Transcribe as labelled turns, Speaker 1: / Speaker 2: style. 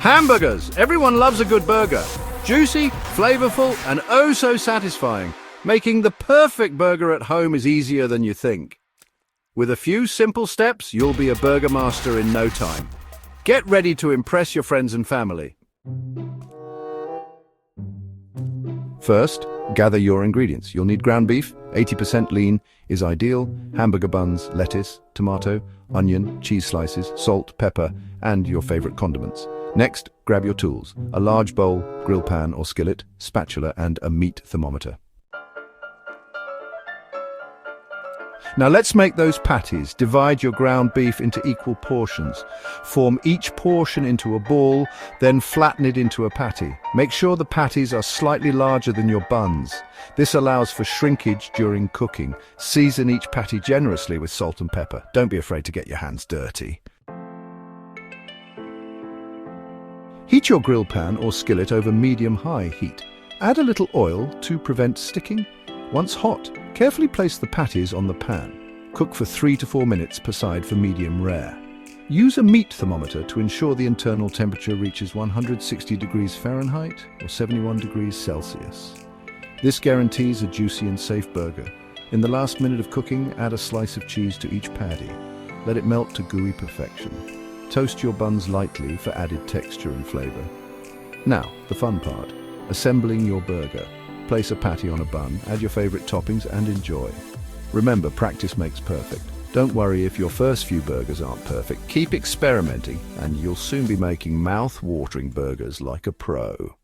Speaker 1: Hamburgers! Everyone loves a good burger. Juicy, flavorful, and oh so satisfying. Making the perfect burger at home is easier than you think. With a few simple steps, you'll be a burger master in no time. Get ready to impress your friends and family. First, gather your ingredients. You'll need ground beef, 80% lean is ideal, hamburger buns, lettuce, tomato, onion, cheese slices, salt, pepper, and your favorite condiments. Next, grab your tools, a large bowl, grill pan or skillet, spatula, and a meat thermometer. Now let's make those patties. Divide your ground beef into equal portions. Form each portion into a ball, then flatten it into a patty. Make sure the patties are slightly larger than your buns. This allows for shrinkage during cooking. Season each patty generously with salt and pepper. Don't be afraid to get your hands dirty. Heat your grill pan or skillet over medium-high heat. Add a little oil to prevent sticking. Once hot, carefully place the patties on the pan. Cook for 3 to 4 minutes per side for medium rare. Use a meat thermometer to ensure the internal temperature reaches 160 degrees Fahrenheit or 71 degrees Celsius. This guarantees a juicy and safe burger. In the last minute of cooking, add a slice of cheese to each patty. Let it melt to gooey perfection. Toast your buns lightly for added texture and flavor. Now, the fun part, assembling your burger. Place a patty on a bun, add your favorite toppings and enjoy. Remember, practice makes perfect. Don't worry if your first few burgers aren't perfect. Keep experimenting and you'll soon be making mouth-watering burgers like a pro.